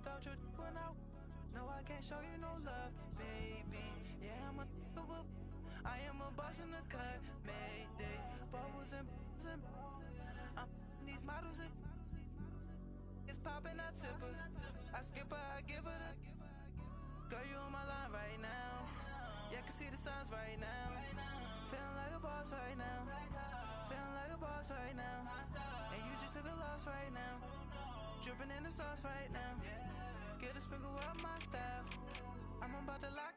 Don't you when no, I can't show you no love, baby. Yeah, I am a boss in the cut, Mayday. Bubbles and these models it's popping, I tip her. I skip her, I give her the. Girl, you on my line right now. Yeah, I can see the signs right now. Feeling like a boss right now. Feeling like a boss right now. And you just took a loss right now. Dripping in the sauce right now. Get a sprinkle up my style. I'm about to lock.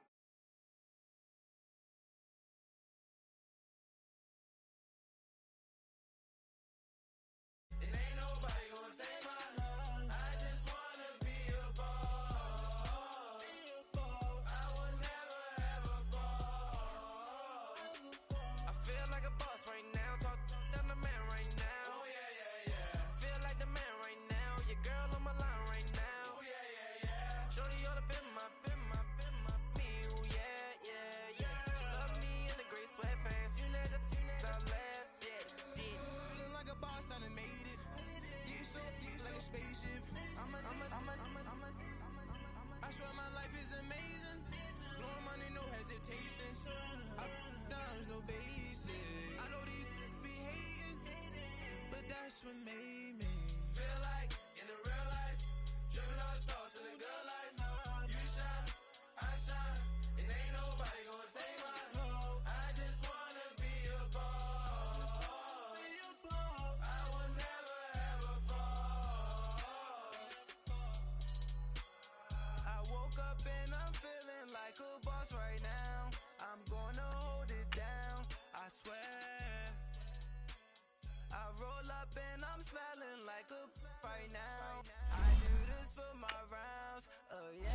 And ain't nobody gonna take my love. I just wanna be a boss. I will never ever fall. I feel like a boss right now. Talk down the man right now. Oh yeah, yeah, yeah. Feel like the man right now. Your girl on my line right now. Oh yeah, yeah, yeah. Shorty oughta been my me. Oh yeah, yeah, yeah. She love me in the gray sweatpants. You never I left, yeah. Feeling like a boss, I done made it. Get so like a spaceship. I swear my life is amazing. Blowing money, no hesitation. Up, downs, no basic. I know these be hating, but that's what made me feel like in the real life. Dripping all the sauce in the good life. You shine, I shine, and ain't nobody gonna take my love. I just wanna be a boss. I will never ever fall. I woke up and I'm feeling like a boss right now. I'm gonna hold it down, I swear. I roll up and I'm smelling like a right now. I do this for my rounds, oh yeah.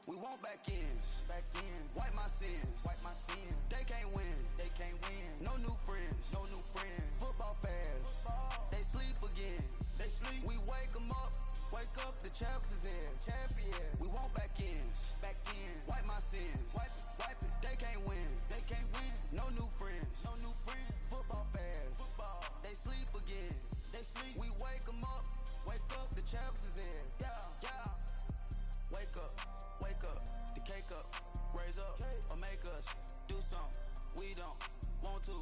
We want back ends, wipe my sins, They can't win, no new friends, Football fans, they sleep again, We wake up, the champs is in, We want back ends, wipe my sins, wipe it, they can't win, no new friends, Football fans, they sleep again, We wake up, the champs is in, yeah. Wake up, the cake up, raise up, or make us do something we don't want to.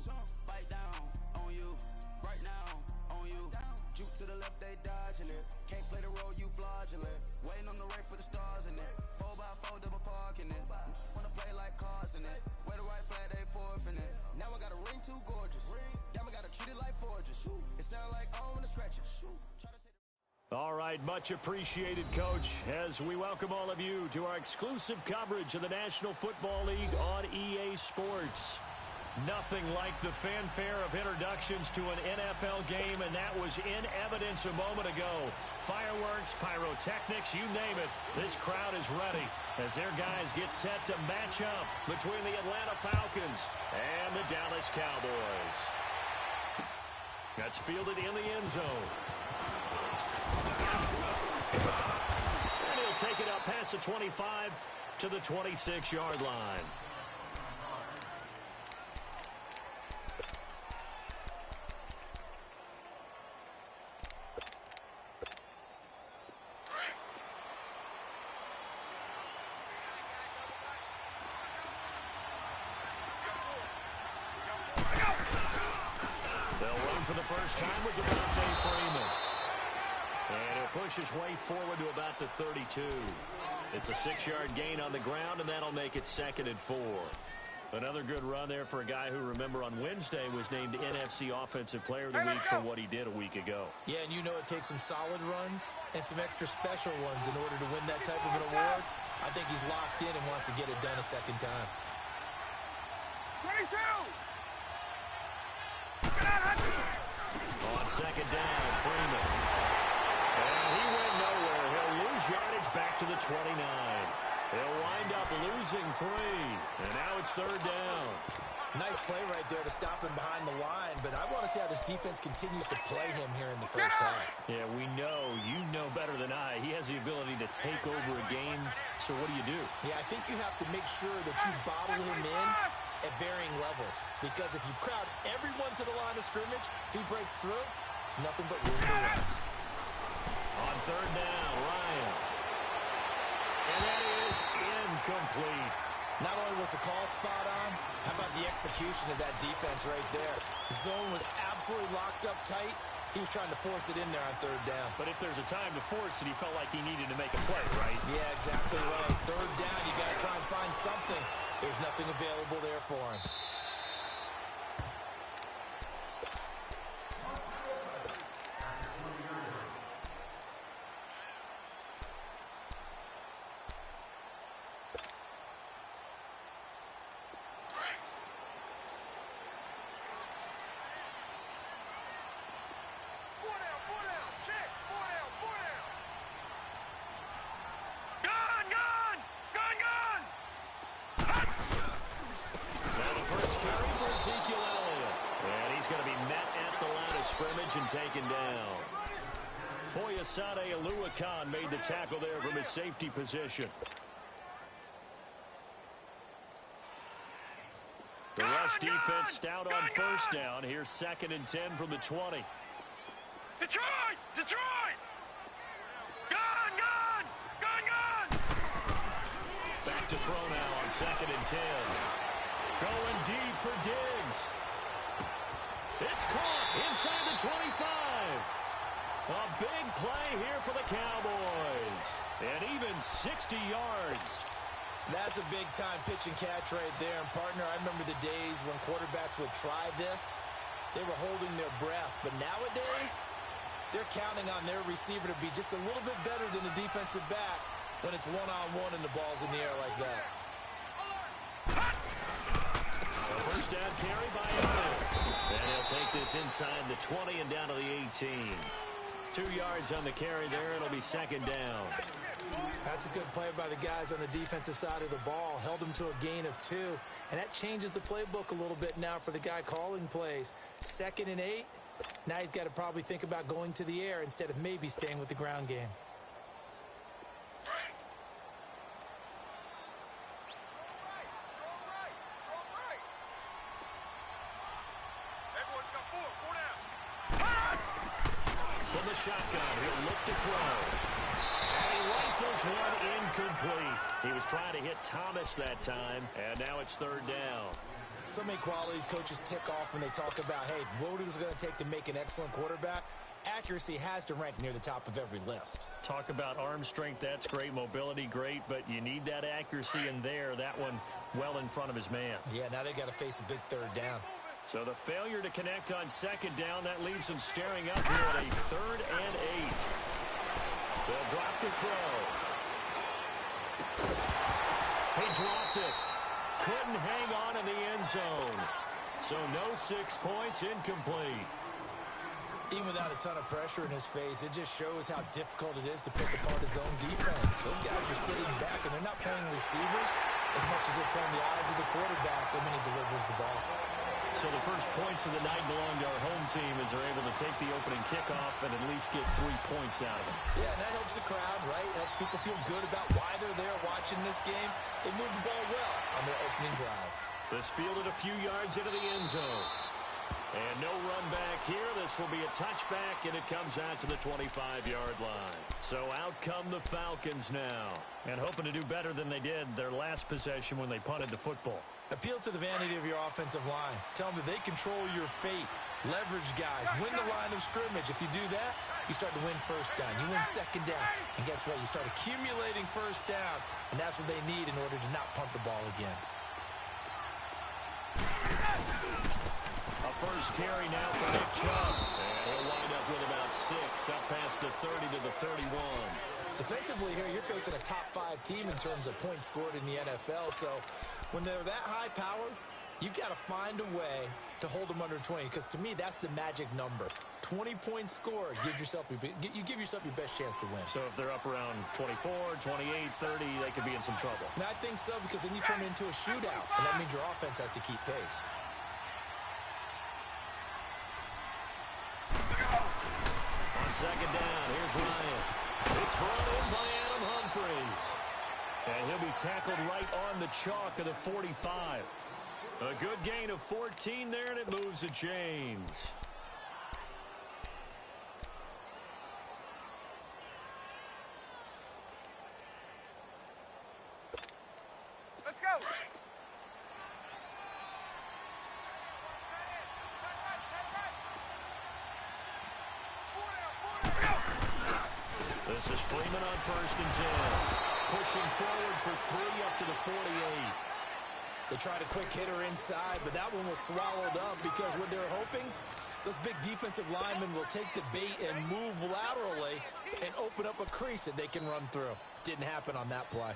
Bite down on you, right now on you. Juke to the left, they dodging it. Can't play the role, you fraudulent. Waiting on the rain for the stars in it. 4x4 double parking it. Wanna play like cars in it. Wear the right flag, they forfeit it. Now I got a ring too gorgeous. Damn, I gotta treat it like forges. It sound like I wanna scratch it. All right, much appreciated, Coach, as we welcome all of you to our exclusive coverage of the National Football League on EA Sports. Nothing like the fanfare of introductions to an NFL game, and that was in evidence a moment ago. Fireworks, pyrotechnics, you name it, this crowd is ready as their guys get set to match up between the Atlanta Falcons and the Dallas Cowboys. That's fielded in the end zone. And he'll take it up past the 25 to the 26-yard line. They'll run for the first time with Devontae Freeman. And he'll push his way forward to about the 32. It's a 6-yard gain on the ground, and that'll make it 2nd and 4. Another good run there for a guy who, remember, on Wednesday was named NFC Offensive Player of the Week for what he did a week ago. Yeah, and you know it takes some solid runs and some extra special ones in order to win that type of an award. I think he's locked in and wants to get it done a second time. 22! On second down, Freeman. And he went nowhere. He'll lose yardage back to the 29. He'll wind up losing 3. And now it's 3rd down. Nice play right there to stop him behind the line, but I want to see how this defense continues to play him here in the first half. Yeah, we know. You know better than I. He has the ability to take over a game, so what do? Yeah, I think you have to make sure that you bottle him in at varying levels, because if you crowd everyone to the line of scrimmage, if he breaks through, there's nothing but room to run. On third down, Ryan. And that is incomplete. Not only was the call spot on, how about the execution of that defense right there? The zone was absolutely locked up tight. He was trying to force it in there on third down. But if there's a time to force it, he felt like he needed to make a play, right? Yeah, exactly right. Third down, you got to try and find something. There's nothing available there for him. And taken down. Foyesade Aluakan made the tackle there from his safety position. The rush defense stout on first down. Here's 2nd and 10 from the 20. Detroit! Detroit! Gun! Gun! Gun! Gun! Back to throw now on 2nd and 10. Going deep for Diggs. It's caught inside the 25. A big play here for the Cowboys. And even 60 yards. That's a big-time pitch and catch right there. And, partner, I remember the days when quarterbacks would try this. They were holding their breath. But nowadays, they're counting on their receiver to be just a little bit better than the defensive back when it's one-on-one and the ball's in the air like that. A first down carry by Allen. And he'll take this inside the 20 and down to the 18. 2 yards on the carry there. It'll be 2nd down. That's a good play by the guys on the defensive side of the ball. Held him to a gain of 2. And that changes the playbook a little bit now for the guy calling plays. 2nd and 8. Now he's got to probably think about going to the air instead of maybe staying with the ground game. From the shotgun, he'll look to throw. And he rifles one incomplete. He was trying to hit Thomas that time, and now it's 3rd down. So many qualities coaches tick off when they talk about, hey, what is it going to take to make an excellent quarterback? Accuracy has to rank near the top of every list. Talk about arm strength, that's great. Mobility, great, but you need that accuracy in there. That one well in front of his man. Yeah, now they got to face a big 3rd down. So the failure to connect on 2nd down, that leaves him staring up here at a 3rd and 8. They'll drop the throw. He dropped it. Couldn't hang on in the end zone. So no 6 points, incomplete. Even without a ton of pressure in his face, it just shows how difficult it is to pick apart his own defense. Those guys are sitting back, and they're not playing receivers as much as they're playing the eyes of the quarterback when he delivers the ball. So the first points of the night belong to our home team as they're able to take the opening kickoff and at least get 3 points out of it. Yeah, and that helps the crowd, right? Helps people feel good about why they're there watching this game. They moved the ball well on their opening drive. This fielded a few yards into the end zone. And no run back here. This will be a touchback, and it comes out to the 25-yard line. So out come the Falcons now. And hoping to do better than they did their last possession when they punted the football. Appeal to the vanity of your offensive line. Tell them that they control your fate. Leverage guys. Win the line of scrimmage. If you do that, you start to win first down. You win 2nd down. And guess what? You start accumulating first downs. And that's what they need in order to not punt the ball again. A first carry now for Nick Chubb. And he'll wind up with about 6, up past the 30 to the 31. Defensively here, you're facing a top-5 team in terms of points scored in the NFL. So when they're that high-powered, you've got to find a way to hold them under 20. Because to me, that's the magic number. 20 points scored. You give yourself your best chance to win. So if they're up around 24, 28, 30, they could be in some trouble. And I think so, because then you turn it into a shootout. And that means your offense has to keep pace. second down. Here's Ryan. It's brought in by Adam Humphries. And he'll be tackled right on the chalk of the 45. A good gain of 14 there, and it moves the chains. Let's go. This is Freeman on 1st and 10. Pushing forward for 3 up to the 48. They tried a quick hitter inside, but that one was swallowed up because what they're hoping, those big defensive linemen will take the bait and move laterally and open up a crease that they can run through. Didn't happen on that play.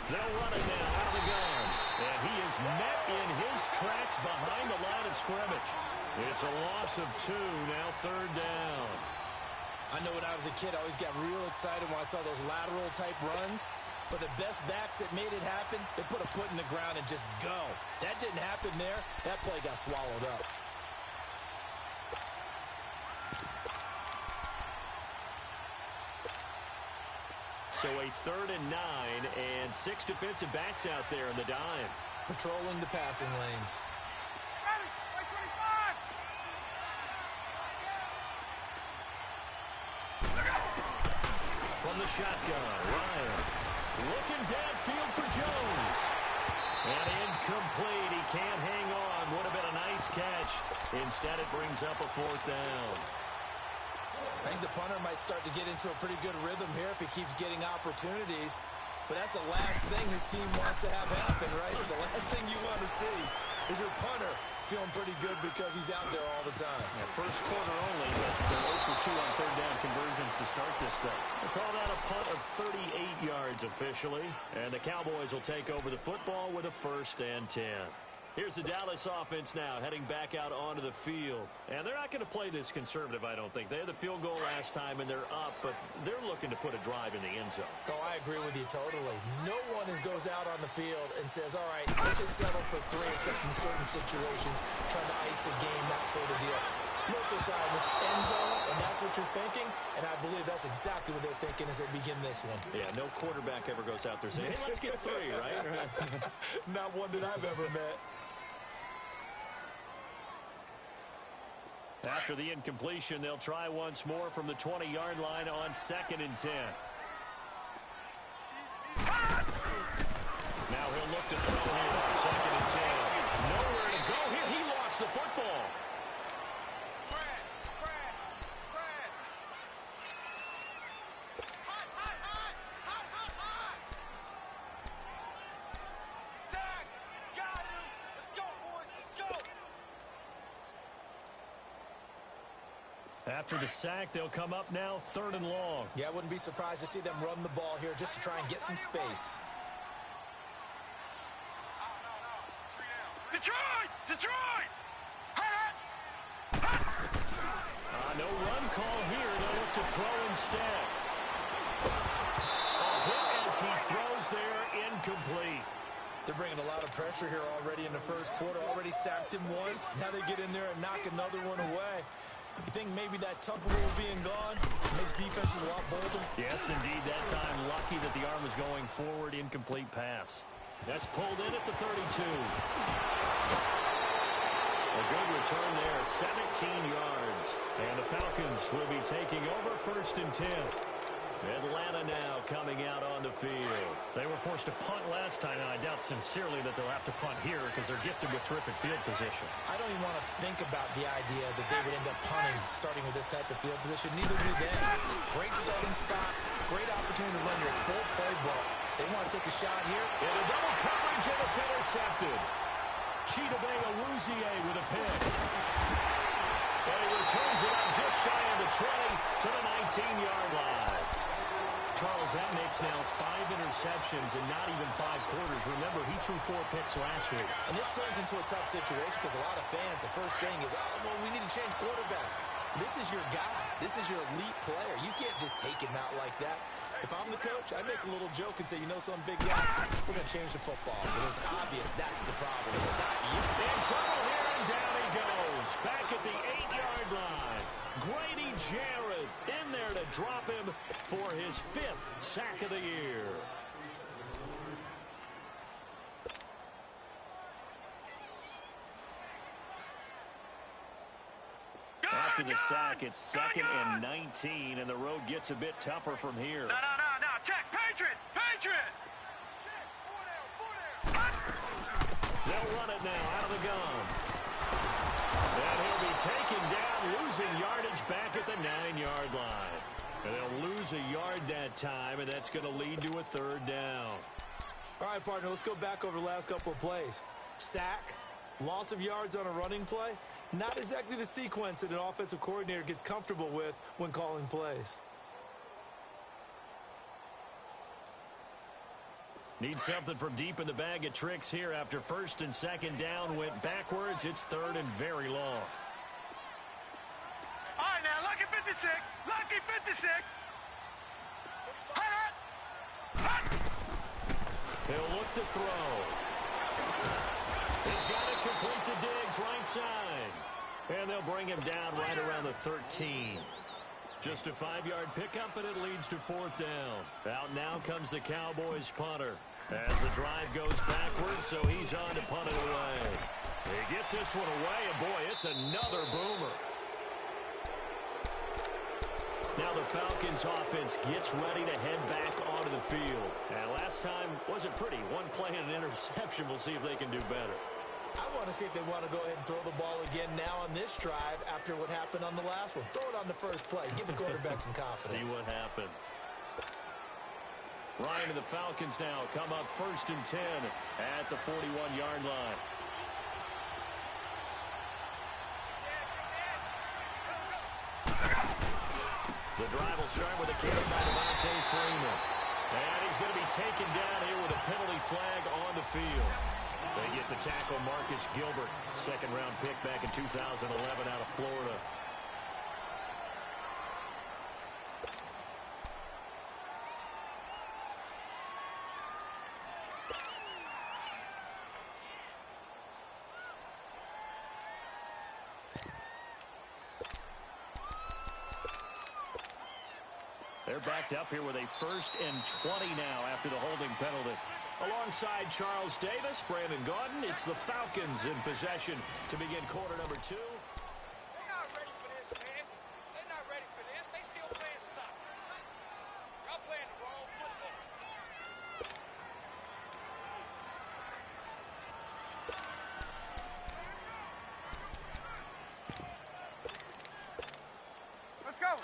They'll run it now out of the gun. And he is met in his tracks behind the line of scrimmage. It's a loss of 2, now 3rd down. I know when I was a kid, I always got real excited when I saw those lateral type runs. But the best backs that made it happen, they put a foot in the ground and just go. That didn't happen there. That play got swallowed up. So a 3rd and 9, and 6 defensive backs out there in the dime. Patrolling the passing lanes. From the shotgun, Ryan looking downfield for Jones. And incomplete. He can't hang on. Would have been a nice catch. Instead, it brings up a 4th down. I think the punter might start to get into a pretty good rhythm here if he keeps getting opportunities. But that's the last thing his team wants to have happen, right? It's the last thing you want to see is your punter feeling pretty good because he's out there all the time. Yeah, first quarter only, but they're 0 for 2 on 3rd down conversions to start this thing. We'll call that a punt of 38 yards officially. And the Cowboys will take over the football with a 1st and 10. Here's the Dallas offense now heading back out onto the field. And they're not going to play this conservative, I don't think. They had the field goal last time, and they're up, but they're looking to put a drive in the end zone. Oh, I agree with you totally. No one goes out on the field and says, all right, let's just settle for 3 except in certain situations, trying to ice a game, that sort of deal. Most of the time, it's end zone, and that's what you're thinking, and I believe that's exactly what they're thinking as they begin this one. Yeah, no quarterback ever goes out there saying, hey, let's get 3, right? Not one that I've ever met. After the incompletion, they'll try once more from the 20-yard line on 2nd and 10. Now he'll look to throw here on 2nd and 10. Nowhere to go here. He lost the football. After the sack, they'll come up now 3rd and long. Yeah, I wouldn't be surprised to see them run the ball here just to try and get some space. Detroit! Detroit! No run call here. They'll look to throw instead. A hit as he throws there, incomplete. They're bringing a lot of pressure here already in the first quarter. Already sacked him once. Now they get in there and knock another one away. You think maybe that tuck rule being gone makes defenses a lot bolder? Yes, indeed. That time, lucky that the arm was going forward. Incomplete pass. That's pulled in at the 32. A good return there, 17 yards. And the Falcons will be taking over 1st and 10. Atlanta now coming out on the field. They were forced to punt last time, and I doubt sincerely that they'll have to punt here because they're gifted with terrific field position. I don't even want to think about the idea that they would end up punting starting with this type of field position. Neither do they. Great starting spot, great opportunity to run your full playbook. They want to take a shot here. In a double coverage, and it's intercepted. Chidobe Awuzie with a pick. And he returns it up just shy of the 20 to the 19-yard line. Charles, that makes now 5 interceptions in not even 5 quarters. Remember, he threw 4 picks last week. And this turns into a tough situation because a lot of fans, the first thing is, oh, well, we need to change quarterbacks. This is your guy. This is your elite player. You can't just take him out like that. If I'm the coach, I make a little joke and say, you know something, big guy, we're going to change the football. So it's obvious that's the problem. It's not you. In trouble here, and down he goes. Back at the 8-yard line. Grady Jarrett in there to drop him for his 5th sack of the year. After the sack, it's 2nd and 19, and the road gets a bit tougher from here. No. Check. Patriot. They'll run it now out of the gun. And he'll be taken down, losing yardage back at the 9-yard line. And they'll lose a yard that time, and that's going to lead to a 3rd down. All right, partner, let's go back over the last couple of plays. Sack, loss of yards on a running play. Not exactly the sequence that an offensive coordinator gets comfortable with when calling plays. Need something from deep in the bag of tricks here after 1st and 2nd down went backwards. It's 3rd and very long. All right, now, lucky 56. Lucky 56. He'll look to throw. He's got it complete to Diggs, right side. And they'll bring him down right around the 13. Just a 5-yard pickup, and it leads to 4th down. Out now comes the Cowboys punter as the drive goes backwards, so he's on to punt it away. He gets this one away, and boy, it's another boomer. Now the Falcons offense gets ready to head back onto the field. And last time wasn't pretty. 1 play and an interception. We'll see if they can do better. I want to see if they want to go ahead and throw the ball again now on this drive after what happened on the last one. Throw it on the first play. Give the quarterback some confidence. See what happens. Ryan and the Falcons now come up 1st and 10 at the 41-yard line. The drive will start with a carry by Devontae Freeman. And he's going to be taken down here with a penalty flag on the field. They get the tackle, Marcus Gilbert, 2nd-round pick back in 2011 out of Florida. They're backed up here with a 1st and 20 now after the holding penalty. Alongside Charles Davis, Brandon Gaudin, it's the Falcons in possession to begin quarter number 2. They're not ready for this, man. They're not ready for this. They still playing soccer. Y'all playing the wrong football. Let's go.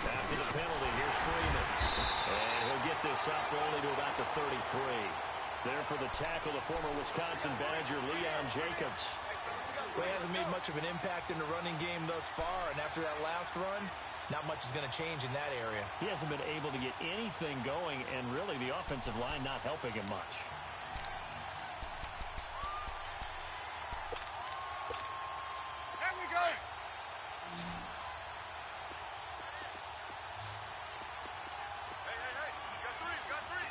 After the penalty, here's Freeman. And he'll get this up only to about the 33. There for the tackle, the former Wisconsin Badger, Leon Jacobs. Well, he hasn't made much of an impact in the running game thus far, and after that last run, not much is going to change in that area. He hasn't been able to get anything going, and really the offensive line not helping him much. There we go. Hey. Got three.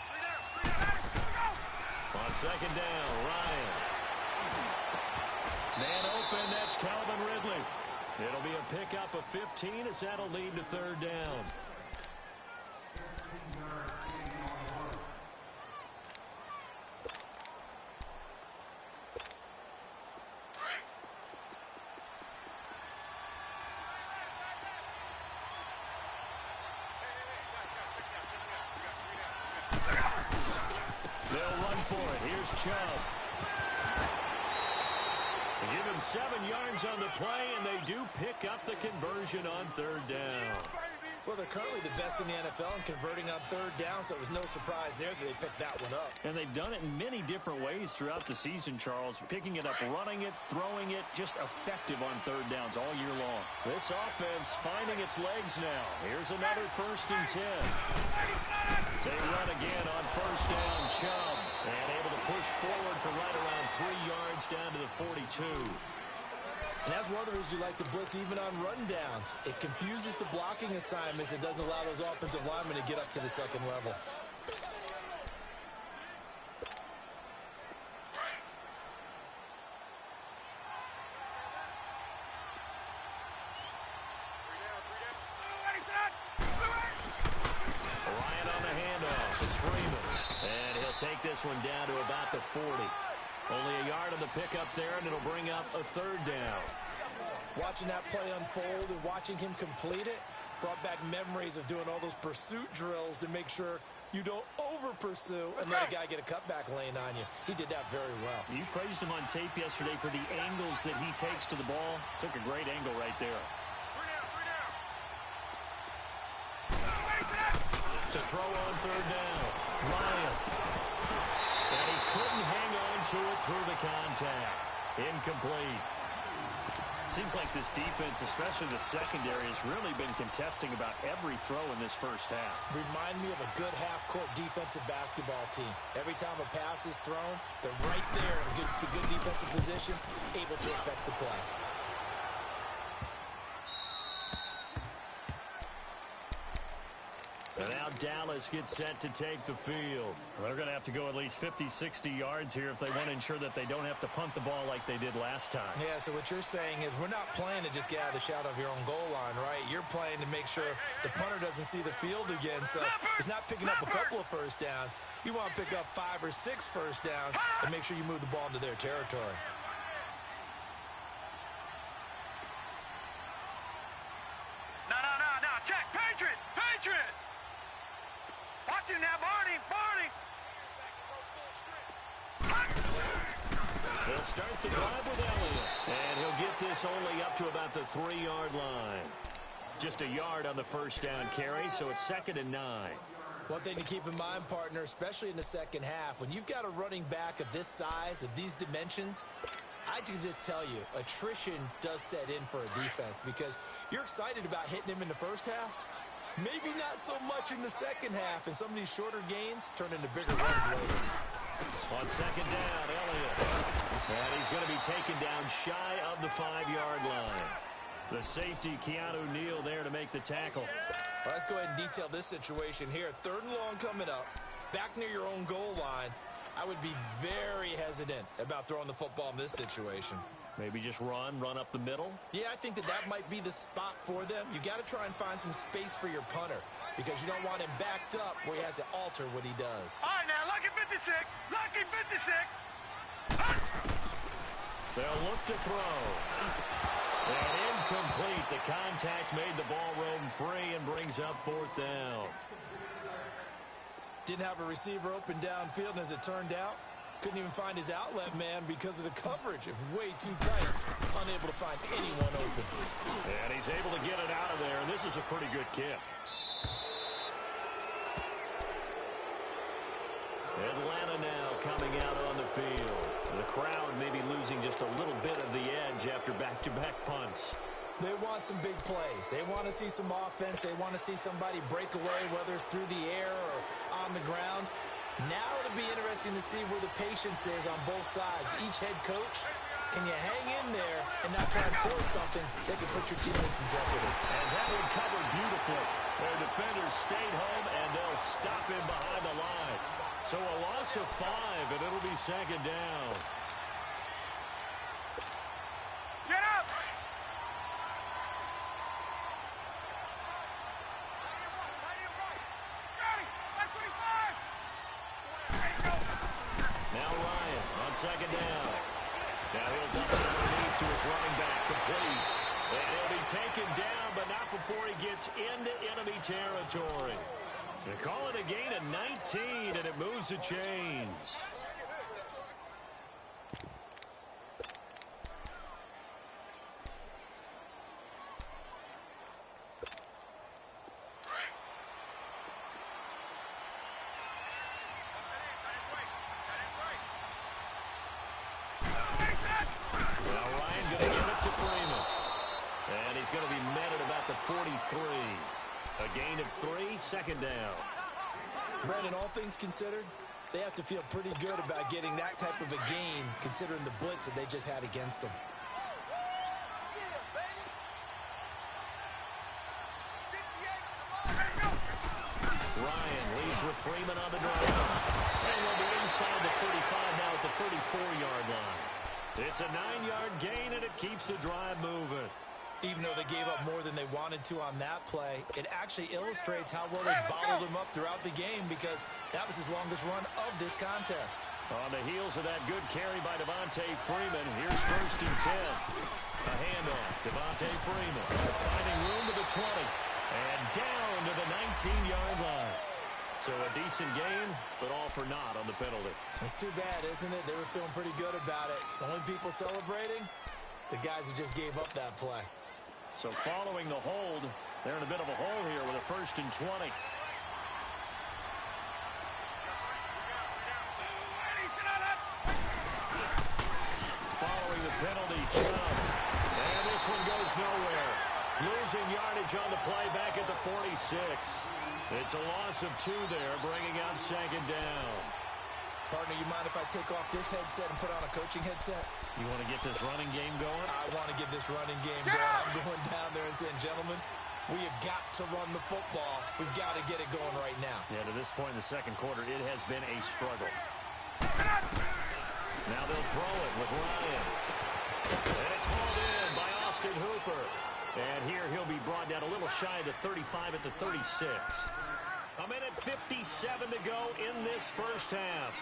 Three down. On 2nd down, Ryan. Man open, that's Calvin Ridley. It'll be a pickup of 15 as that'll lead to 3rd down. They'll run for it. Here's Chubb. They give him 7 yards on the play, and they do pick up the conversion on 3rd down. Well, they're currently the best in the NFL in converting on third down, so it was no surprise there that they picked that one up. And they've done it in many different ways throughout the season, Charles. Picking it up, running it, throwing it, just effective on third downs all year long. This offense finding its legs now. Here's another 1st and 10. They run again on 1st down, Chubb. And able to push forward for right around 3 yards down to the 42. And that's one of the reasons you like to blitz even on run downs. It confuses the blocking assignments. It doesn't allow those offensive linemen to get up to the second level. Ryan on the handoff. It's Freeman. And he'll take this one down to about the 40. Only a yard on the pickup there, and it'll bring up a 3rd down. Watching that play unfold and watching him complete it brought back memories of doing all those pursuit drills to make sure you don't over-pursue and let a guy get a cutback lane on you. He did that very well. You praised him on tape yesterday for the angles that he takes to the ball. Took a great angle right there. To throw on 3rd down. Ryan. And he couldn't hang on to it through the contact. Incomplete. Seems like this defense, especially the secondary, has really been contesting about every throw in this first half. Remind me of a good half-court defensive basketball team. Every time a pass is thrown, they're right there in good defensive position, able to affect the play. And now Dallas gets set to take the field. They're going to have to go at least 50, 60 yards here if they want to ensure that they don't have to punt the ball like they did last time. Yeah, so what you're saying is we're not playing to just get out of the shadow of your own goal line, right? You're playing to make sure the punter doesn't see the field again. So it's not picking up a couple of first downs. You want to pick up 5 or 6 first downs and make sure you move the ball into their territory. No. Check. Patriot. Watch him now, Barney. They'll start the drive with Elliott. And he'll get this only up to about the 3-yard line. Just a yard on the first down carry, so it's 2nd and 9. One thing to keep in mind, partner, especially in the second half, when you've got a running back of this size, of these dimensions, I can just tell you, attrition does set in for a defense because you're excited about hitting him in the first half. Maybe not so much in the second half, and some of these shorter gains turn into bigger runs later. On 2nd down, Elliott. And he's going to be taken down shy of the 5-yard line. The safety, Keanu Neal, there to make the tackle. Well, let's go ahead and detail this situation here. 3rd and long coming up, back near your own goal line. I would be very hesitant about throwing the football in this situation. Maybe just run up the middle? Yeah, I think that might be the spot for them. You got to try and find some space for your punter because you don't want him backed up where he has to alter what he does. All right, now, lucky 56. They'll look to throw. And incomplete. The contact made the ball roam free and brings up 4th down. Didn't have a receiver open downfield, and as it turned out, couldn't even find his outlet man because of the coverage. It was way too tight, unable to find anyone open. And he's able to get it out of there, and this is a pretty good kick. Atlanta now coming out on the field. The crowd maybe losing just a little bit of the edge after back-to-back punts. They want some big plays. They want to see some offense. They want to see somebody break away, whether it's through the air or on the ground. Now it'll be interesting to see where the patience is on both sides. Each head coach, can you hang in there and not try and force something that could put your team in some jeopardy? And that one covered beautifully. Their defenders stayed home, and they'll stop him behind the line. So a loss of 5, and it'll be 2nd down. Get up! Now Ryan on 2nd down. Now he'll dump it underneath to his running back, complete. And he'll be taken down, but not before he gets into enemy territory. They call it a gain of 19, and it moves the chains. A gain of 3, second down. Brandon, all things considered, they have to feel pretty good about getting that type of a gain, considering the blitz that they just had against them. Ryan leads with Freeman on the drive. And we'll be inside the 35 now at the 34-yard line. It's a 9-yard gain, and it keeps the drive moving. Even though they gave up more than they wanted to on that play, it actually illustrates how well they bottled him up throughout the game because that was his longest run of this contest. On the heels of that good carry by Devontae Freeman, here's 1st and 10. A handoff. Devontae Freeman finding room to the 20 and down to the 19-yard line. So a decent game, but all for naught on the penalty. It's too bad, isn't it? They were feeling pretty good about it. The only people celebrating, the guys who just gave up that play. So following the hold, they're in a bit of a hole here with a 1st and 20. Following the penalty, Chubb. And this one goes nowhere. Losing yardage on the play back at the 46. It's a loss of 2 there, bringing up 2nd down. Partner, you mind if I take off this headset and put on a coaching headset? You want to get this running game going? I want to get this running game going. I'm going down there and saying, gentlemen, we have got to run the football. We've got to get it going right now. Yeah, to this point in the second quarter, it has been a struggle. Now they'll throw it with Ryan. And it's hauled in by Austin Hooper. And here he'll be brought down a little shy of the 35 at the 36. A minute 57 to go in this first half.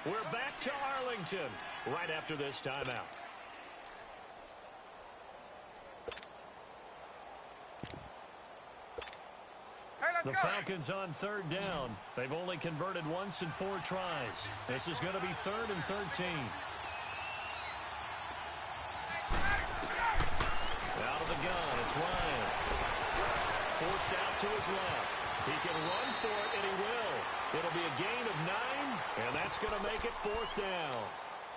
We're back to Arlington right after this timeout. The Falcons on 3rd down. They've only converted once in 4 tries. This is going to be 3rd and 13. Out of the gun, it's Ryan. Forced out to his left. He can run for it, and he will. It'll be a gain of 9, and that's going to make it 4th down.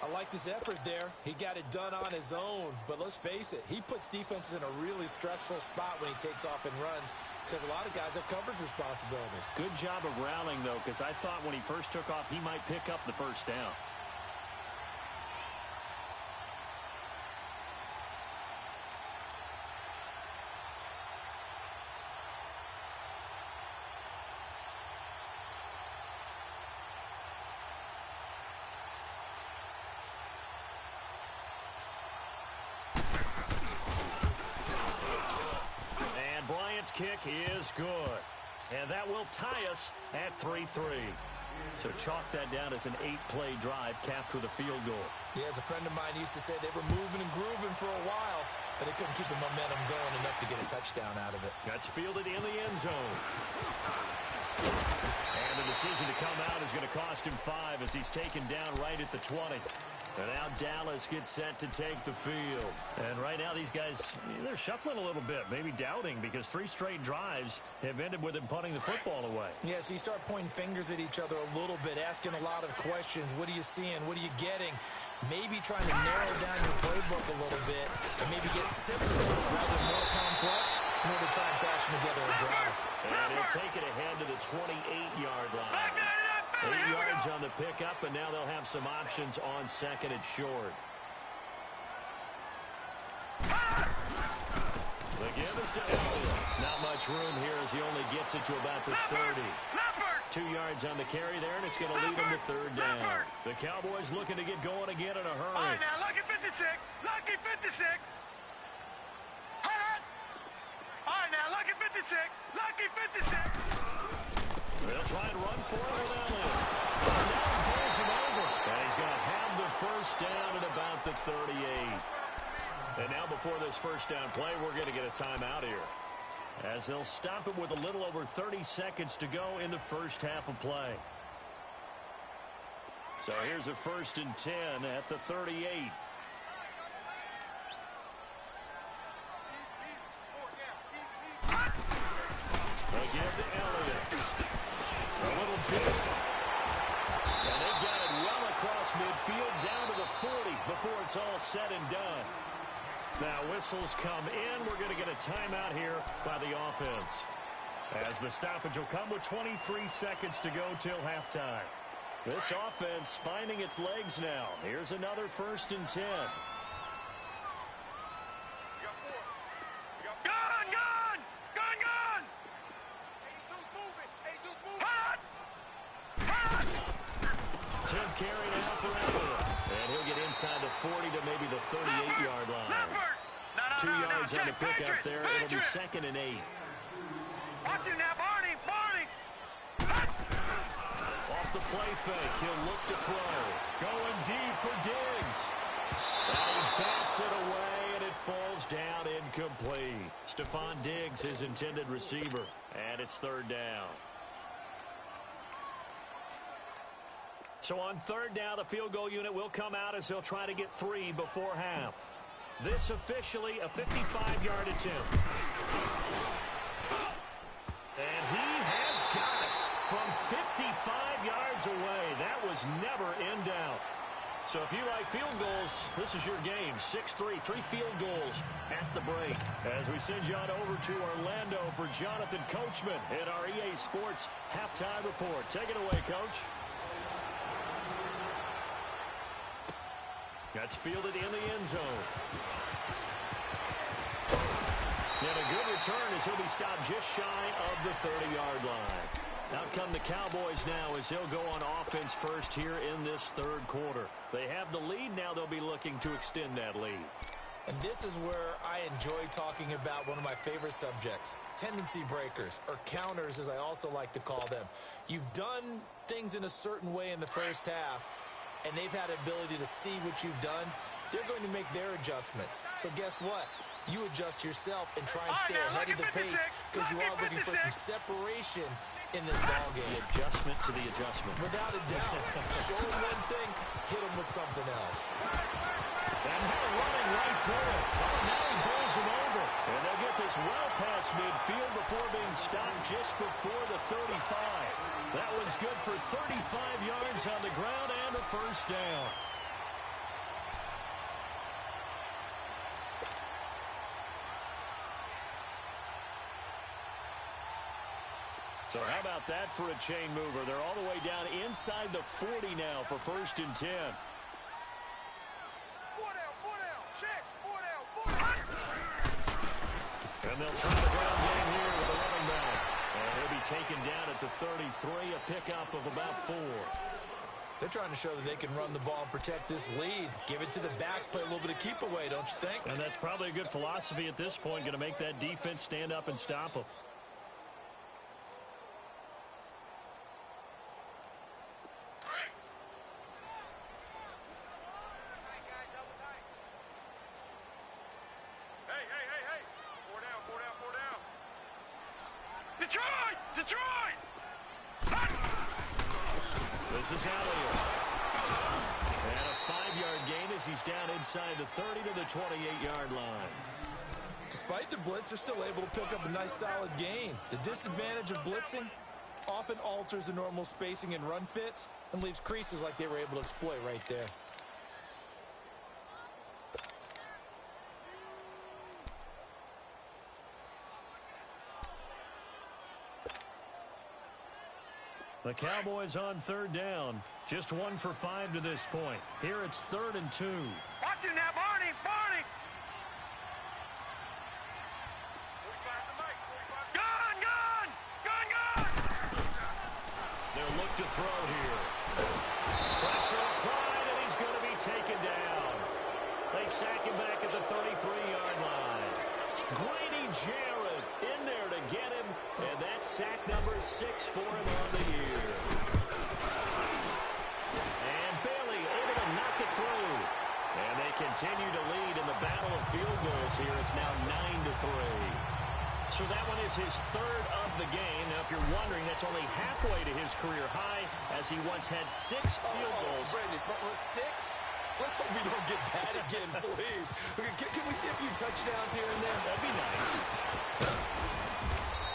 I liked his effort there. He got it done on his own. But let's face it, he puts defenses in a really stressful spot when he takes off and runs because a lot of guys have coverage responsibilities. Good job of rallying, though, because I thought when he first took off, he might pick up the 1st down. Kick is good. And that will tie us at 3-3. So chalk that down as an 8-play drive capped with a field goal. Yeah, as a friend of mine used to say, they were moving and grooving for a while, but they couldn't keep the momentum going enough to get a touchdown out of it. That's fielded in the end zone. And the decision to come out is going to cost him 5 as he's taken down right at the 20. And now Dallas gets set to take the field. And right now these guys, they're shuffling a little bit, maybe doubting, because 3 straight drives have ended with him punting the football away. Yeah, so you start pointing fingers at each other a little bit, asking a lot of questions. What are you seeing? What are you getting? Maybe trying to narrow down your playbook a little bit and maybe get simpler rather than more complex in order to try and fashion together a drive. And he'll take it ahead to the 28-yard line. 8 yards on the pickup, and now they'll have some options on 2nd and short. The give is to Elliott. Not much room here as he only gets it to about the 30. 2 yards on the carry there, and it's going to lead him to 3rd down. The Cowboys looking to get going again in a hurry. All right, now, lucky 56. Lucky 56. All right, now, lucky 56. Lucky 56. They'll try and run for it with Elliott. And now he pulls him over. And he's going to have the 1st down at about the 38. And now before this 1st down play, we're going to get a timeout here, as they'll stop it with a little over 30 seconds to go in the first half of play. So here's a 1st and 10 at the 38. They give to Elliott. A little jig. And they got it well across midfield down to the 40 before it's all said and done. Now whistles come in. We're going to get a timeout here by the offense, as the stoppage will come with 23 seconds to go till halftime. This offense finding its legs now. Here's another 1st and 10. Carry now for Elliott. And he'll get inside the 40 to maybe the 38-yard line. 2 yards on the pickup there. It'll be 2nd and 8. Watch him now, Barney! Off the play fake, he'll look to throw. Going deep for Diggs. And he bats it away, and it falls down incomplete. Stephon Diggs, his intended receiver. And it's 3rd down. So on 3rd down, the field goal unit will come out as they'll try to get 3 before half. This officially a 55-yard attempt. And he has got it from 55 yards away. That was never in doubt. So if you like field goals, this is your game. 6-3, 3 field goals at the break. As we send you on over to Orlando for Jonathan Coachman in our EA Sports Halftime Report. Take it away, Coach. That's fielded in the end zone. And a good return as he'll be stopped just shy of the 30-yard line. Out come the Cowboys now as they'll go on offense first here in this 3rd quarter. They have the lead. Now they'll be looking to extend that lead. And this is where I enjoy talking about one of my favorite subjects, tendency breakers, or counters as I also like to call them. You've done things in a certain way in the first half, and they've had the ability to see what you've done. They're going to make their adjustments. So guess what? You adjust yourself and try and stay ahead of the pace because you are looking for some separation in this ballgame. The adjustment to the adjustment. Without a doubt. Show them one thing, hit them with something else. And they're running right through it. Oh, now he bowls him over. And they'll get this well past midfield before being stopped just before the 35. That was good for 35 yards on the ground and a 1st down. So how about that for a chain mover? They're all the way down inside the 40 now for 1st and 10. 4 down, check, 4 down. And they'll try the ground game here with a running back. And he'll be taken down at the 33, a pickup of about 4. They're trying to show that they can run the ball and protect this lead. Give it to the backs, play a little bit of keep away, don't you think? And that's probably a good philosophy at this point, going to make that defense stand up and stop them. Detroit! This is Elliott. And a 5-yard gain as he's down inside the 30 to the 28-yard line. Despite the blitz, they're still able to pick up a nice solid gain. The disadvantage of blitzing often alters the normal spacing and run fits and leaves creases like they were able to exploit right there. The Cowboys on 3rd down. Just 1 for 5 to this point. Here it's 3rd and 2. Watch him now, Barney! Gun! They'll look to throw here. Pressure applied, and he's going to be taken down. They sack him back at the 33-yard line. Grady Jarrett in there to get him, and that's sack number 6 for him on the year. And Bailey able to knock it through. And they continue to lead in the battle of field goals here. It's now 9-3. So that one is his 3rd of the game. Now, if you're wondering, that's only halfway to his career high, as he once had 6 field goals. Brandon, 6? Let's hope we don't get that again, please. Can we see a few touchdowns here and there? That'd be nice.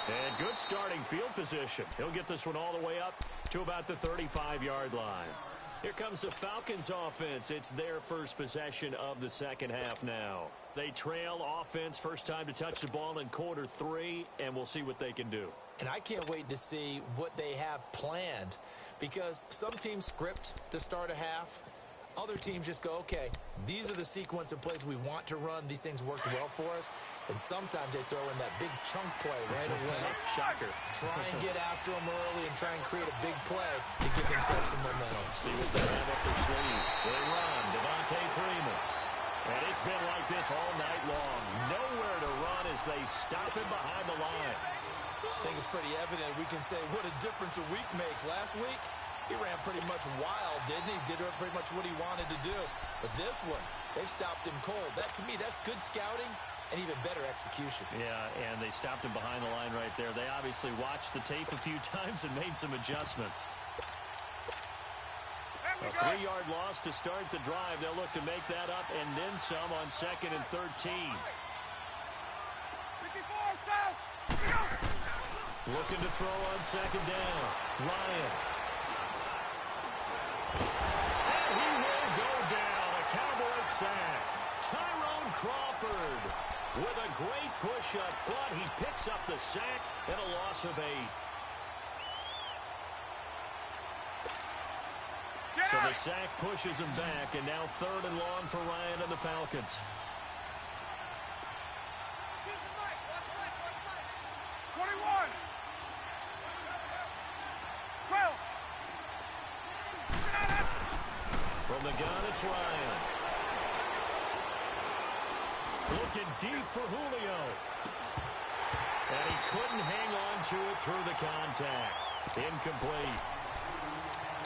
And good starting field position. He'll get this one all the way up to about the 35-yard line. Here comes the Falcons offense. It's their first possession of the second half now. They trail offense, first time to touch the ball in quarter 3, and we'll see what they can do. And I can't wait to see what they have planned, because some teams script to start a half. Other teams just go, okay, these are the sequence of plays we want to run. These things worked well for us. And sometimes they throw in that big chunk play right away. Shocker. Try and get after them early and try and create a big play to give themselves some momentum. See what they have up their sleeve. They run, Devontae Freeman. And it's been like this all night long. Nowhere to run as they stop him behind the line. I think it's pretty evident we can say what a difference a week makes. Last week, he ran pretty much wild, didn't he? Did pretty much what he wanted to do. But this one, they stopped him cold. That, to me, that's good scouting and even better execution. Yeah, and they stopped him behind the line right there. They obviously watched the tape a few times and made some adjustments. A 3-yard loss to start the drive. They'll look to make that up and then some on 2nd and 13. Looking to throw on 2nd down. Ryan. And he will go down. A Cowboys sack. Tyrone Crawford with a great push up front. He picks up the sack and a loss of 8. So the sack pushes him back, and now 3rd and long for Ryan and the Falcons. 21. 12. From the gun, it's Ryan. Looking deep for Julio. And he couldn't hang on to it through the contact. Incomplete.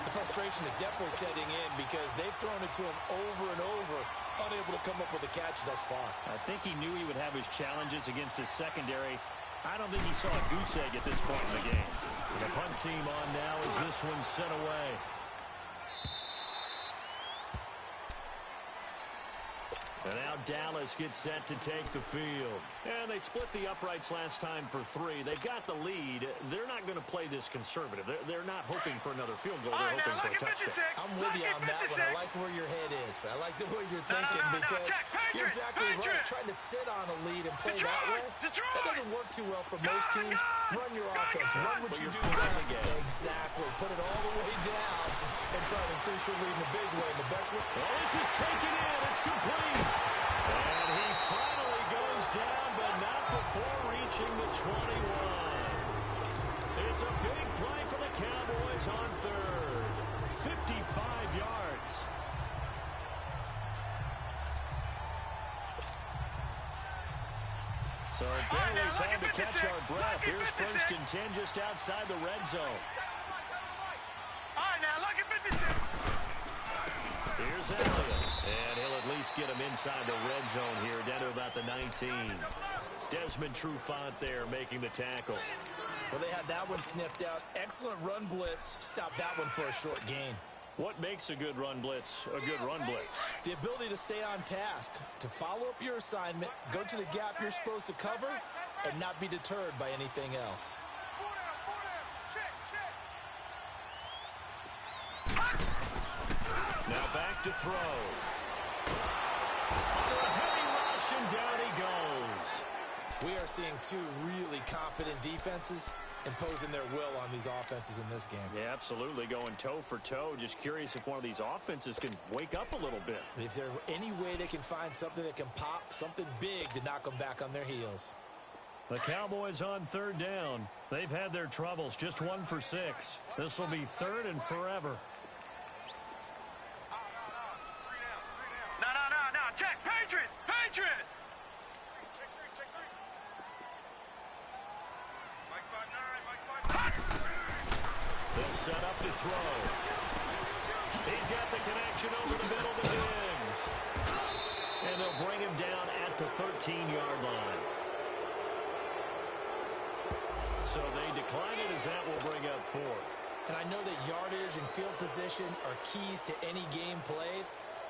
The frustration is definitely setting in because they've thrown it to him over and over, unable to come up with a catch thus far. I think he knew he would have his challenges against his secondary. I don't think he saw a goose egg at this point in the game. The punt team on now as this one's sent away. And now Dallas gets set to take the field. And they split the uprights last time for 3. They got the lead. They're not going to play this conservative. They're not hoping for another field goal. They're hoping for a touchdown. I'm with you on that one. I like where your head is. I like the way you're thinking because you're exactly right. Trying to sit on a lead and play that way, that doesn't work too well for most teams. Run your offense. Run what you do best. Exactly. Put it all the way down and try to increase your lead in a big way. And the best way. Well, this is taken in. It's complete. And he finally goes down, but not before reaching the 21. It's a big play for the Cowboys on 3rd. 55 yards. So barely time to catch our breath. Here's 1st and 10 just outside the red zone. All right, now look at 56. Here's Elliott. And he'll at least get him inside the red zone here, down to about the 19. Desmond Trufant there making the tackle. Well, they had that one sniffed out. Excellent run blitz. Stop that one for a short gain. What makes a good run blitz a good run blitz? The ability to stay on task, to follow up your assignment, go to the gap you're supposed to cover, and not be deterred by anything else. Now back to throw. Under a heavy rush, and down he goes. We are seeing 2 really confident defenses imposing their will on these offenses in this game. Yeah, absolutely, going toe for toe. Just curious if one of these offenses can wake up a little bit. Is there any way they can find something that can pop, something big to knock them back on their heels? The Cowboys on 3rd down. They've had their troubles, just 1 for 6. This will be 3rd and forever. No. Check. Patriot. Check 3. Mike 5'9". They'll set up to throw. He's got the connection over the middle to Diggs. And they'll bring him down at the 13-yard line. So they decline it as that will bring up 4th. And I know that yardage and field position are keys to any game played,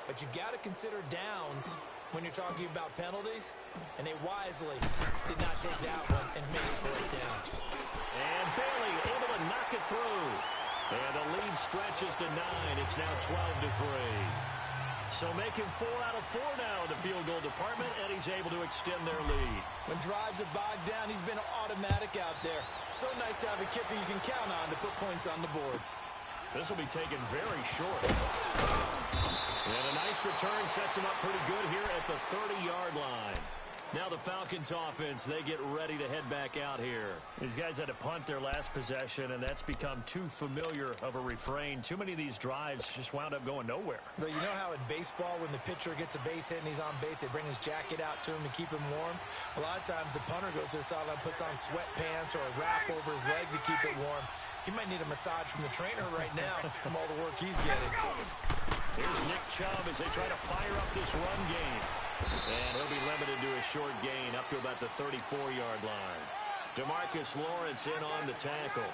but you've got to consider downs when you're talking about penalties, and they wisely did not take that one and made it break down. And Bailey able to knock it through. And the lead stretches to 9. It's now 12-3. So making 4 out of 4 now in the field goal department, and he's able to extend their lead. When drives have bogged down, he's been automatic out there. So nice to have a kicker you can count on to put points on the board. This will be taken very short. And a nice return sets him up pretty good here at the 30-yard line. Now the Falcons offense, they get ready to head back out here. These guys had to punt their last possession, and that's become too familiar of a refrain. Too many of these drives just wound up going nowhere. But you know how in baseball, when the pitcher gets a base hit and he's on base, they bring his jacket out to him to keep him warm? A lot of times the punter goes to the sideline, puts on sweatpants or a wrap over his leg to keep it warm. He might need a massage from the trainer right now from all the work he's getting. Here's Nick Chubb as they try to fire up this run game. And he'll be limited to a short gain up to about the 34-yard line. DeMarcus Lawrence in on the tackle.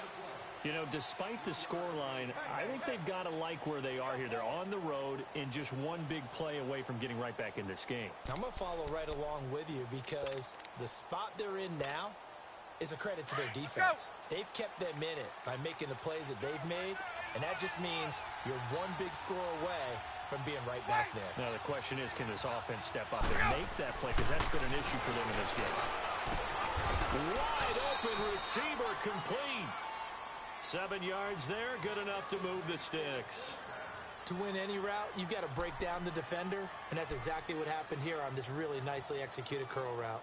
You know, despite the scoreline, I think they've got to like where they are here. They're on the road and just one big play away from getting right back in this game. I'm going to follow right along with you because the spot they're in now is a credit to their defense. They've kept them in it by making the plays that they've made, and that just means you're one big score away from being right back there. Now the question is, can this offense step up and make that play? Because that's been an issue for them in this game. Wide open receiver complete. 7 yards there, good enough to move the sticks. To win any route, you've got to break down the defender, and that's exactly what happened here on this really nicely executed curl route.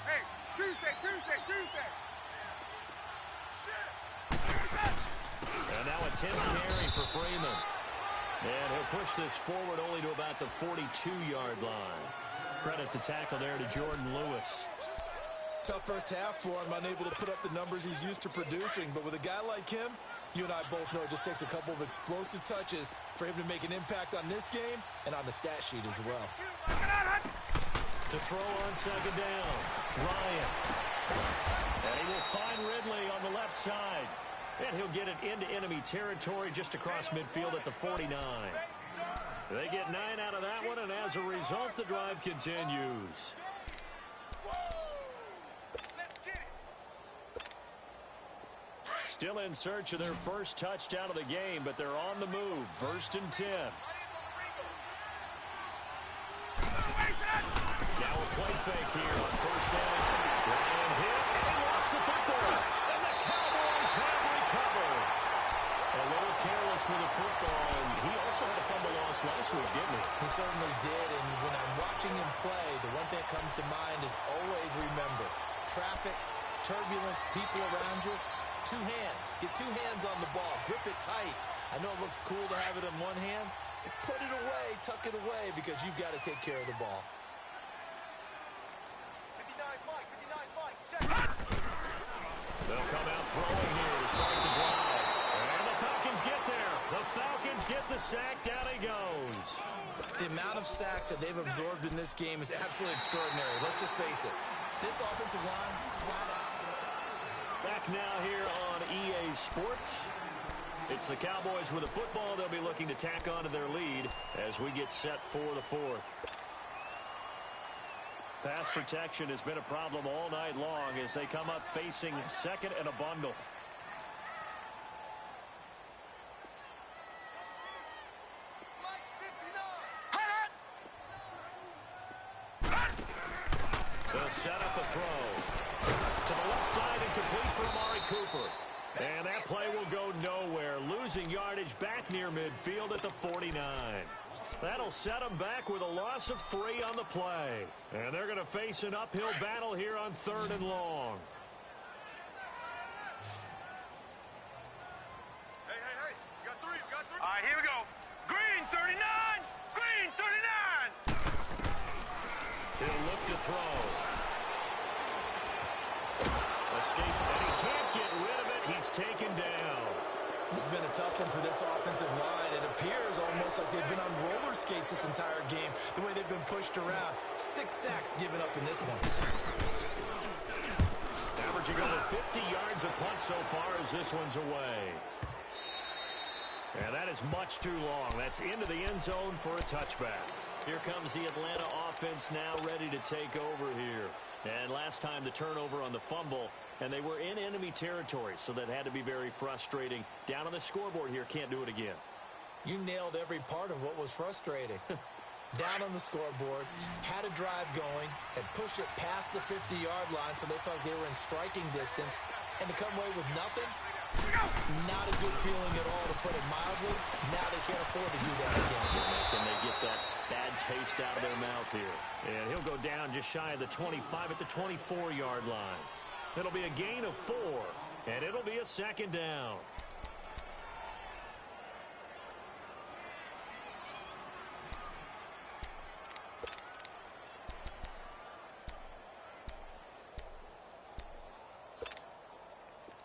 Hey, Tuesday. And now a 10 carry for Freeman. And he'll push this forward only to about the 42-yard line. Credit the tackle there to Jordan Lewis. Tough first half for him, unable to put up the numbers he's used to producing. But with a guy like him, you and I both know it just takes a couple of explosive touches for him to make an impact on this game and on the stat sheet as well. To throw on second down, Ryan. And he will find Ridley on the left side. And he'll get it into enemy territory just across midfield at the 49. They get 9 out of that one, and as a result, the drive continues. Still in search of their first touchdown of the game, but they're on the move. 1st and 10. Now a play fake here on 1st down. Ryan hit, and he lost the football. And the Cowboys have recovered. A little careless with the football, and he also had a fumble loss last week, didn't he? He certainly did, and when I'm watching him play, the one thing that comes to mind is always remember, traffic, turbulence, people around you, 2 hands. Get 2 hands on the ball. Grip it tight. I know it looks cool to have it in one hand, but put it away, tuck it away, because you've got to take care of the ball. 59 Mike, check. They'll come out throwing here to start the drive. And the Falcons get there. The Falcons get the sack. Down he goes. The amount of sacks that they've absorbed in this game is absolutely extraordinary. Let's just face it. This offensive line, flat out. Back now here on EA Sports. It's the Cowboys with the football. They'll be looking to tack onto their lead as we get set for the 4th. Pass protection has been a problem all night long as they come up facing 2nd and a bundle. They'll set up a throw. To the left side and complete for Amari Cooper. And that play will go nowhere. Losing yardage back near midfield at the 49. That'll set them back with a loss of 3 on the play. And they're going to face an uphill battle here on 3rd and long. Hey, you got 3. All right, here we go. Green 39. He'll look to throw. Escape, and he can't get rid of it. He's taken down. This has been a tough one for this offensive line. It appears almost like they've been on roller skates this entire game, the way they've been pushed around. 6 sacks given up in this one. Averaging over 50 yards a punt so far as this one's away. And that is much too long. That's into the end zone for a touchback. Here comes the Atlanta offense now ready to take over here. And last time the turnover on the fumble, and they were in enemy territory, so that had to be very frustrating. Down on the scoreboard here, can't do it again. You nailed every part of what was frustrating. Down on the scoreboard, had a drive going, had pushed it past the 50-yard line, so they felt like they were in striking distance, and to come away with nothing, not a good feeling at all, to put it mildly. Now they can't afford to do that again. Can they get that bad taste out of their mouth here? And he'll go down just shy of the 25 at the 24-yard line. It'll be a gain of 4, and it'll be a second down.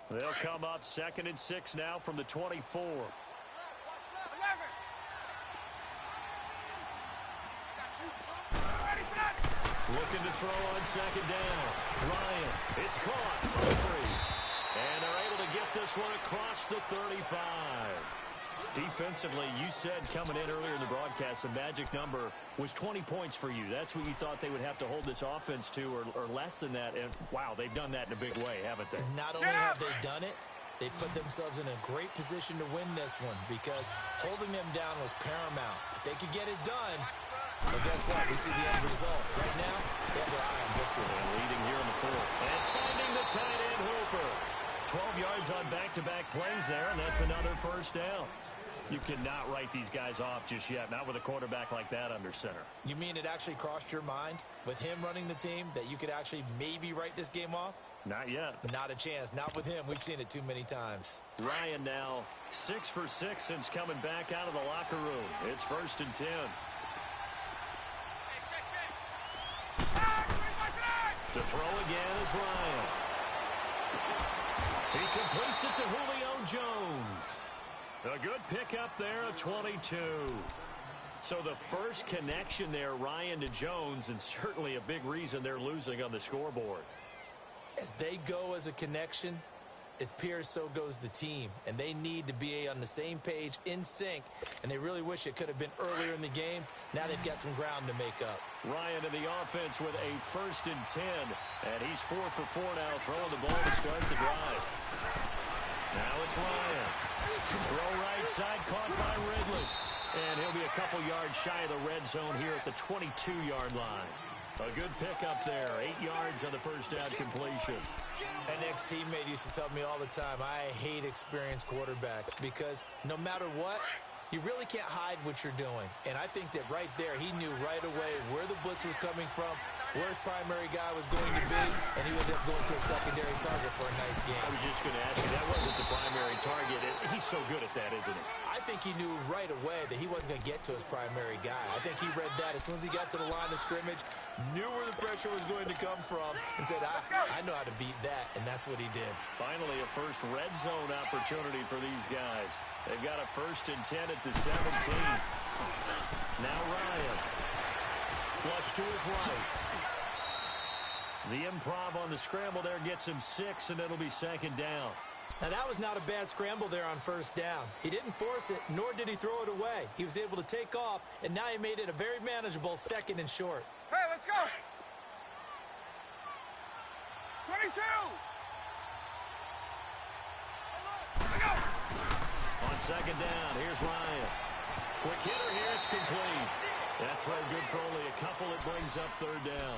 They'll come up 2nd and 6 now from the 24. Looking to throw on 2nd down. Ryan, it's caught. Humphries. And they're able to get this one across the 35. Defensively, you said coming in earlier in the broadcast, the magic number was 20 points for you. That's what you thought they would have to hold this offense to, or less than that. And, wow, they've done that in a big way, haven't they? Not only have they done it, they put themselves in a great position to win this one, because holding them down was paramount. If they could get it done, well, guess what? We see the end result. Right now, they have their eye on victory. And leading here in the 4th. And finding the tight end, Hooper. 12 yards on back-to-back plays there, and that's another first down. You cannot write these guys off just yet, not with a quarterback like that under center. You mean it actually crossed your mind, with him running the team, that you could actually maybe write this game off? Not yet. Not a chance. Not with him. We've seen it too many times. Ryan now 6 for 6 since coming back out of the locker room. It's 1st and 10. To throw again is Ryan. He completes it to Julio Jones. A good pickup there, a 22. So the first connection there, Ryan to Jones, and certainly a big reason they're losing on the scoreboard. As they go as a connection, it appears so goes the team. And they need to be on the same page, in sync. And they really wish it could have been earlier in the game. Now they've got some ground to make up. Ryan in the offense with a 1st and 10. And he's 4 for 4 now, throwing the ball to start the drive. Now it's Ryan. Throw right side, caught by Ridley. And he'll be a couple yards shy of the red zone here at the 22-yard line. A good pickup there. 8 yards on the first down completion. An ex-teammate used to tell me all the time, I hate experienced quarterbacks, because no matter what, you really can't hide what you're doing. And I think that right there, he knew right away where the blitz was coming from, where his primary guy was going to be, and he ended up going to a secondary target for a nice game. I was just going to ask you, that wasn't the primary target. He's so good at that, isn't he? I think he knew right away that he wasn't going to get to his primary guy. I think he read that as soon as he got to the line of scrimmage, knew where the pressure was going to come from, and said, I know how to beat that, and that's what he did. Finally, a first red zone opportunity for these guys. They've got a 1st and 10 at the 17. Now Ryan. Flush to his right. The improv on the scramble there gets him 6, and it'll be 2nd down. Now, that was not a bad scramble there on 1st down. He didn't force it, nor did he throw it away. He was able to take off, and now he made it a very manageable 2nd and short. Hey, let's go! 22! On 2nd down, here's Ryan. Quick hitter here, it's complete. That throw good for only a couple. It brings up 3rd down.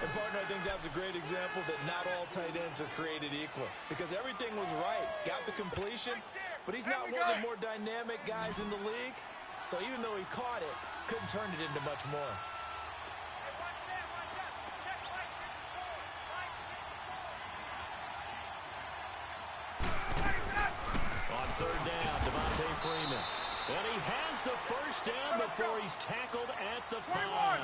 And, partner, I think that's a great example that not all tight ends are created equal, because everything was right. Got the completion, but he's not one of the more dynamic guys in the league. So even though he caught it, couldn't turn it into much more. On 3rd down, Devontae Freeman. And he has the first down before he's tackled at the 5.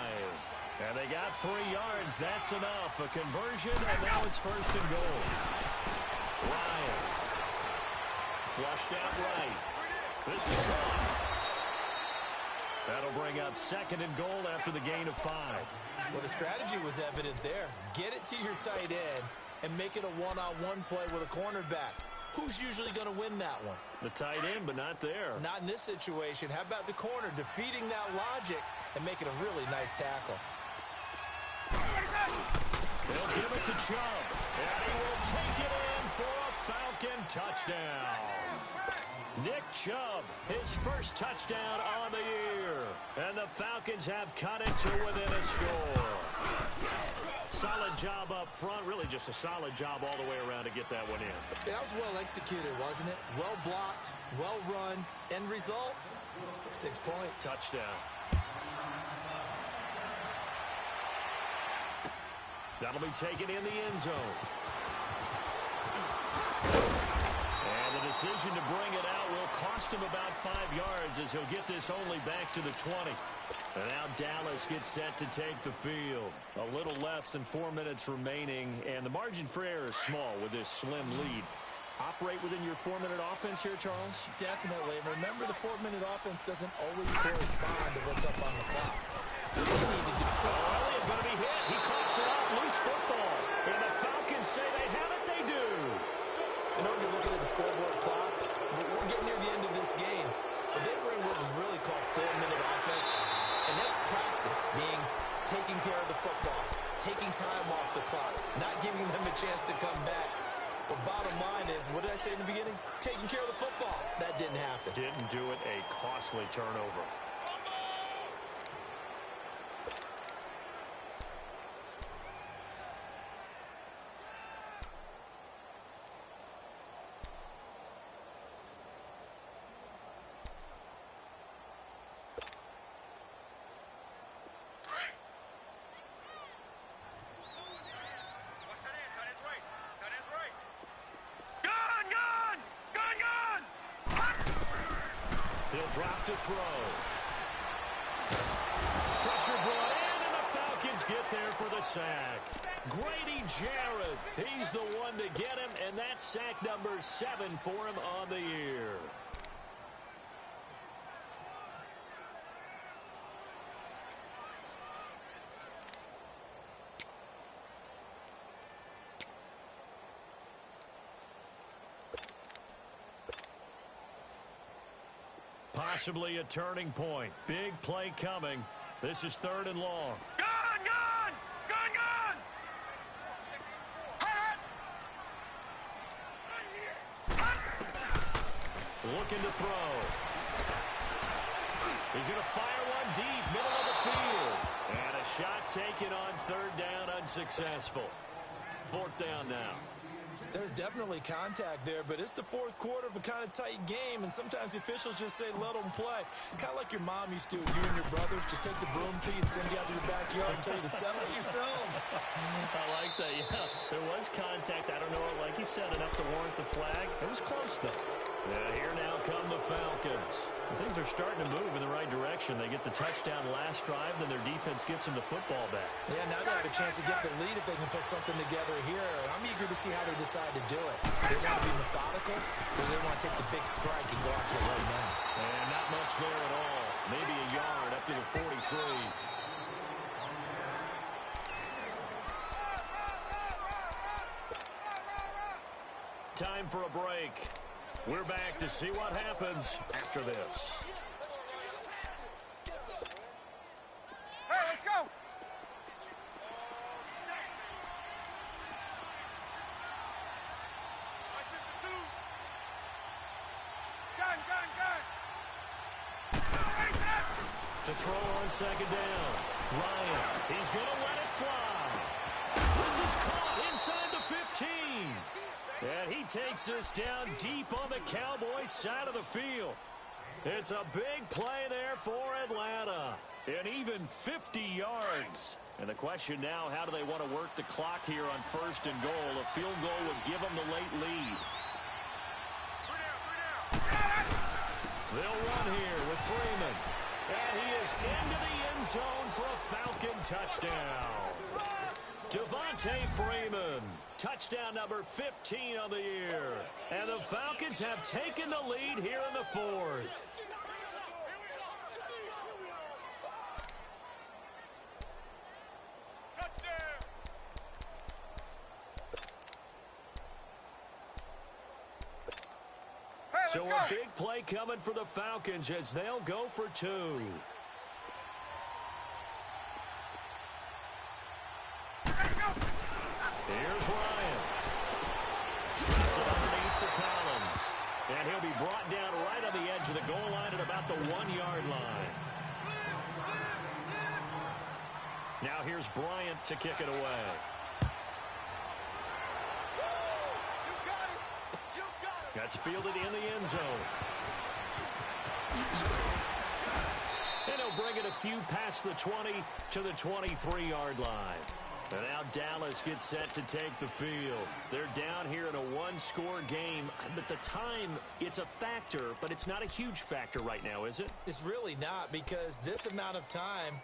And they got 3 yards. That's enough. A conversion, and now it's 1st and goal. Ryan. Flushed out right. This is caught. That'll bring up 2nd and goal after the gain of 5. Well, the strategy was evident there. Get it to your tight end and make it a one-on-one play with a cornerback. Who's usually going to win that one? The tight end, but not there. Not in this situation. How about the corner defeating that logic and making a really nice tackle? They'll give it to Chubb. And he will take it in for a Falcon touchdown. Nick Chubb, his first touchdown on the year. And the Falcons have cut it to within a score. Solid job up front. Really just a solid job all the way around to get that one in. That was well executed, wasn't it? Well blocked, well run. End result, 6 points. Touchdown. That'll be taken in the end zone. And the decision to bring it out will cost him about 5 yards as he'll get this only back to the 20. And now Dallas gets set to take the field. A little less than 4 minutes remaining, and the margin for error is small with this slim lead. Operate within your 4-minute offense here, Charles? Definitely. And remember, the 4-minute offense doesn't always correspond to what's up on the clock. What you need to do. Elliott going to be hit. He coughs it up. Loose football. And the Falcons say they have it. They do. I know you're looking at the scoreboard clock. We're getting near the end of this game. But they were in what was really called 4-minute offense. And that's practice, being taking care of the football, taking time off the clock, not giving them a chance to come back. But bottom line is, what did I say in the beginning? Taking care of the football. That didn't happen. Didn't do it. A costly turnover. He'll drop to throw. Pressure brought in, and the Falcons get there for the sack. Grady Jarrett, he's the one to get him, and that's sack number 7 for him on the year. Possibly a turning point. Big play coming. This is 3rd and long. Gun! Gun! Gun! Gun! Looking to throw. He's going to fire one deep, middle of the field. And a shot taken on 3rd down, unsuccessful. 4th down now. There's definitely contact there, but it's the 4th quarter of a kind of tight game, and sometimes the officials just say, let them play. Kind of like your mom used to with you and your brothers. Just take the broom to you and send you out to your backyard and tell you to settle it yourselves. I like that, yeah. There was contact. I don't know, like you said, enough to warrant the flag. It was close, though. Yeah, here now come the Falcons. Things are starting to move in the right direction. They get the touchdown last drive, then their defense gets them the football back. Yeah, now they have a chance to get the lead if they can put something together here. I'm eager to see how they decide to do it. They want to be methodical, or they want to take the big strike and go after it right now. And not much there at all. Maybe a yard up to the 43. Time for a break. We're back to see what happens after this. Hey, let's go! Gun! Gun! Gun! To throw on 2nd down. Ryan, he's going to let it fly. This is caught inside the 15. And he takes this down deep on the Cowboys' side of the field. It's a big play there for Atlanta. And even 50 yards. And the question now, how do they want to work the clock here on 1st and goal? A field goal would give them the late lead. They'll run here with Freeman. And he is into the end zone for a Falcon touchdown. Devontae Freeman, touchdown number 15 on the year. And the Falcons have taken the lead here in the 4th. So a big play coming for the Falcons as they'll go for 2. Here's Ryan. Collins. And he'll be brought down right on the edge of the goal line at about the 1-yard line. Now here's Bryant to kick it away. That's fielded in the end zone. And he'll bring it a few past the 20 to the 23-yard line. And now Dallas gets set to take the field. They're down here in a one-score game. But the time, it's a factor, but it's not a huge factor right now, is it? It's really not, because this amount of time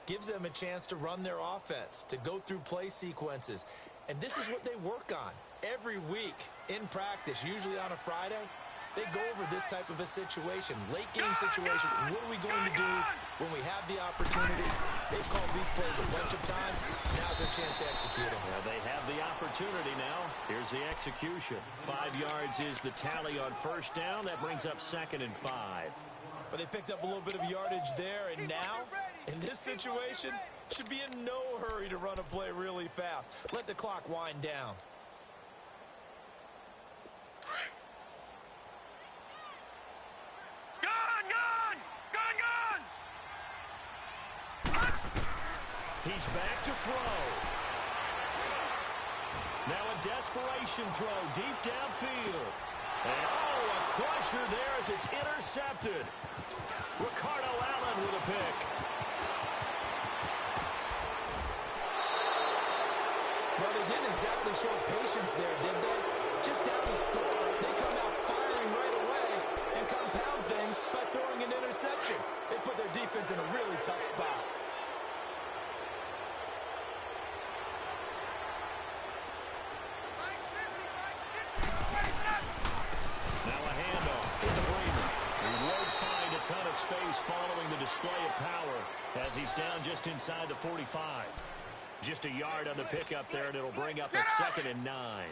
gives them a chance to run their offense, to go through play sequences. And this is what they work on every week in practice, usually on a Friday. They go over this type of a situation, late game situation. What are we going to do when we have the opportunity? They've called these plays a bunch of times. Now's their chance to execute them. Well, they have the opportunity now. Here's the execution. 5 yards is the tally on first down. That brings up 2nd and 5. But they picked up a little bit of yardage there, and now, in this situation, should be in no hurry to run a play really fast. Let the clock wind down. He's back to throw. Now a desperation throw deep downfield. And a crusher there as it's intercepted. Ricardo Allen with a pick. Well, they didn't exactly show patience there, did they? Just down the score, they come out firing right away and compound things by throwing an interception. They put their defense in a really tough spot. Ton of space following the display of power as he's down just inside the 45. Just a yard on the pickup there, and it'll bring up a 2nd and 9.